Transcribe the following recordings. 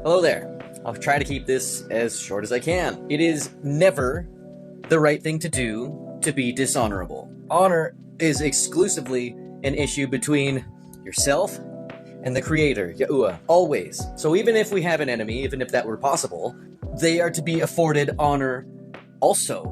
Hello there. I'll try to keep this as short as I can. It is never the right thing to do to be dishonorable. Honor is exclusively an issue between yourself and the Creator, Yahuwah, always. So even if we have an enemy, even if that were possible, they are to be afforded honor also,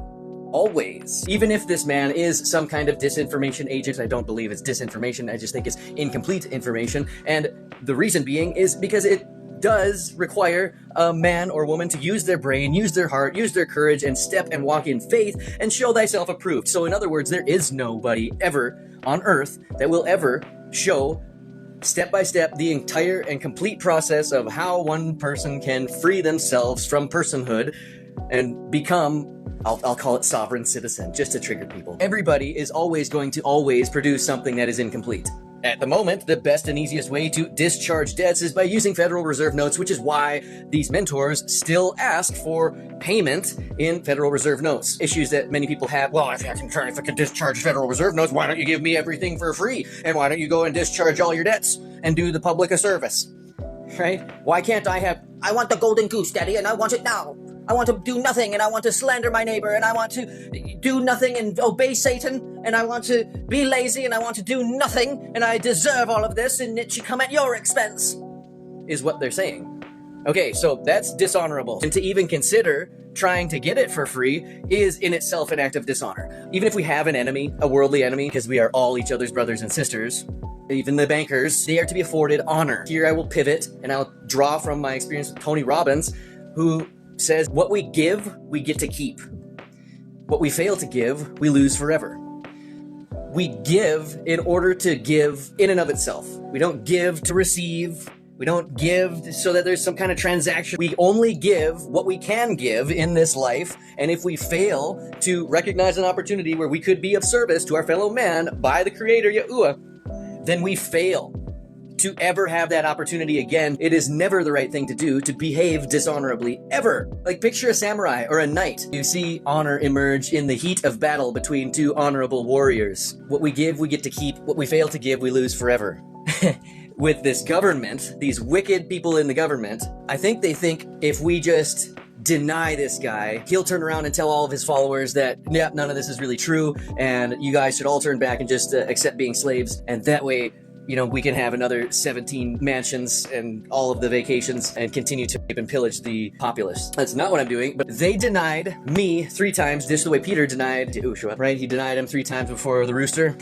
always. Even if this man is some kind of disinformation agent, I don't believe it's disinformation, I just think it's incomplete information, and the reason being is because it does require a man or woman to use their brain, use their heart, use their courage, and step and walk in faith, and show thyself approved. So in other words, there is nobody ever on earth that will ever show step by step the entire and complete process of how one person can free themselves from personhood and become, I'll call it sovereign citizen, just to trigger people. Everybody is always going to always produce something that is incomplete. At the moment, the best and easiest way to discharge debts is by using Federal Reserve notes, which is why these mentors still ask for payment in Federal Reserve notes. Issues that many people have, well, if I can discharge Federal Reserve notes, why don't you give me everything for free? And why don't you go and discharge all your debts and do the public a service? Right? Why can't I want the golden goose, Daddy, and I want it now. I want to do nothing, and I want to slander my neighbor, and I want to do nothing and obey Satan, and I want to be lazy, and I want to do nothing, and I deserve all of this, and it should come at your expense, is what they're saying. Okay, so that's dishonorable. And to even consider trying to get it for free is in itself an act of dishonor. Even if we have an enemy, a worldly enemy, because we are all each other's brothers and sisters, even the bankers, they are to be afforded honor. Here I will pivot, and I'll draw from my experience with Tony Robbins, who says, what we give, we get to keep. What we fail to give, we lose forever. We give in order to give in and of itself. We don't give to receive. We don't give so that there's some kind of transaction. We only give what we can give in this life. And if we fail to recognize an opportunity where we could be of service to our fellow man by the Creator, Yahuwah, then we fail to ever have that opportunity again. It is never the right thing to do to behave dishonorably, ever. Like, picture a samurai or a knight. You see honor emerge in the heat of battle between two honorable warriors. What we give, we get to keep. What we fail to give, we lose forever. With this government, these wicked people in the government, I think they think if we just deny this guy, he'll turn around and tell all of his followers that, yeah, none of this is really true, and you guys should all turn back and just accept being slaves, and that way, you know, we can have another 17 mansions and all of the vacations and continue to rape and pillage the populace. That's not what I'm doing, but they denied me 3 times, just the way Peter denied Yahushua, right? He denied him 3 times before the rooster.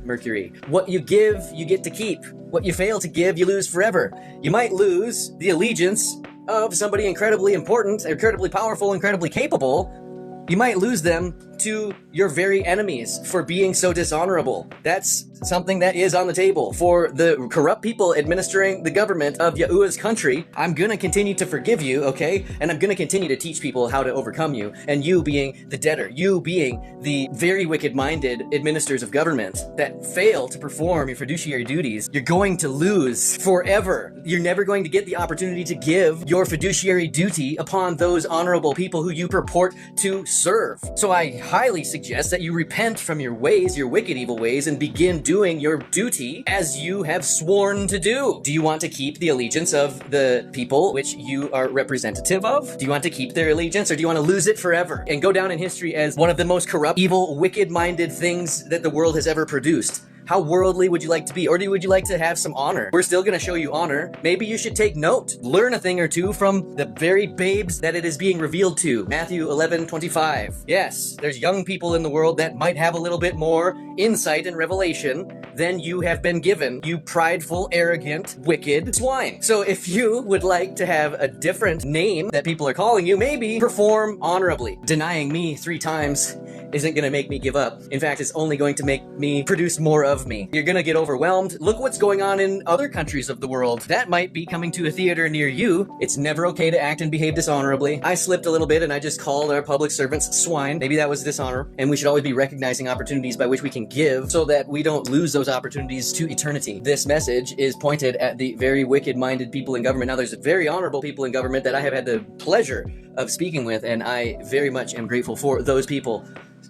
Mercury. What you give, you get to keep. What you fail to give, you lose forever. You might lose the allegiance of somebody incredibly important, incredibly powerful, incredibly capable. You might lose them to your very enemies for being so dishonorable. That's something that is on the table. For the corrupt people administering the government of Yahuwah's country, I'm gonna continue to forgive you, okay? And I'm gonna continue to teach people how to overcome you. And you being the debtor, you being the very wicked-minded administrators of government that fail to perform your fiduciary duties, you're going to lose forever. You're never going to get the opportunity to give your fiduciary duty upon those honorable people who you purport to serve. So I highly suggest that you repent from your ways, your wicked evil ways, and begin doing your duty as you have sworn to do. Do you want to keep the allegiance of the people which you are representative of? Do you want to keep their allegiance, or do you want to lose it forever and go down in history as one of the most corrupt, evil, wicked-minded things that the world has ever produced? How worldly would you like to be? Or would you like to have some honor? We're still going to show you honor. Maybe you should take note. Learn a thing or two from the very babes that it is being revealed to. Matthew 11:25. Yes, there's young people in the world that might have a little bit more insight and revelation than you have been given, you prideful, arrogant, wicked swine. So if you would like to have a different name that people are calling you, maybe perform honorably. Denying me 3 times isn't going to make me give up. In fact, it's only going to make me produce more of me. You're going to get overwhelmed. Look what's going on in other countries of the world. That might be coming to a theater near you. It's never okay to act and behave dishonorably. I slipped a little bit and I just called our public servants swine. Maybe that was dishonor. And we should always be recognizing opportunities by which we can give so that we don't lose those opportunities to eternity. This message is pointed at the very wicked-minded people in government. Now, there's very honorable people in government that I have had the pleasure of speaking with, and I very much am grateful for those people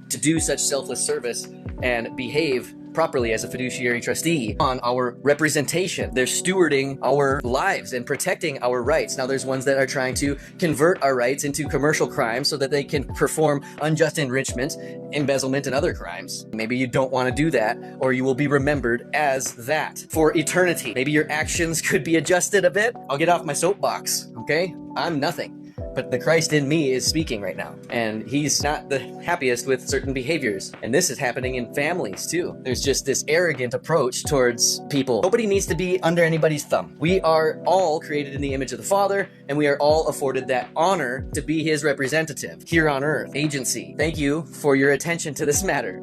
to do such selfless service and behave properly as a fiduciary trustee on our representation. They're stewarding our lives and protecting our rights. Now, there's ones that are trying to convert our rights into commercial crimes so that they can perform unjust enrichment, embezzlement, and other crimes. Maybe you don't want to do that, or you will be remembered as that for eternity. Maybe your actions could be adjusted a bit. I'll get off my soapbox, okay? I'm nothing. But the Christ in me is speaking right now, and he's not the happiest with certain behaviors. And this is happening in families too. There's just this arrogant approach towards people. Nobody needs to be under anybody's thumb. We are all created in the image of the Father, and we are all afforded that honor to be his representative here on earth. Agency. Thank you for your attention to this matter.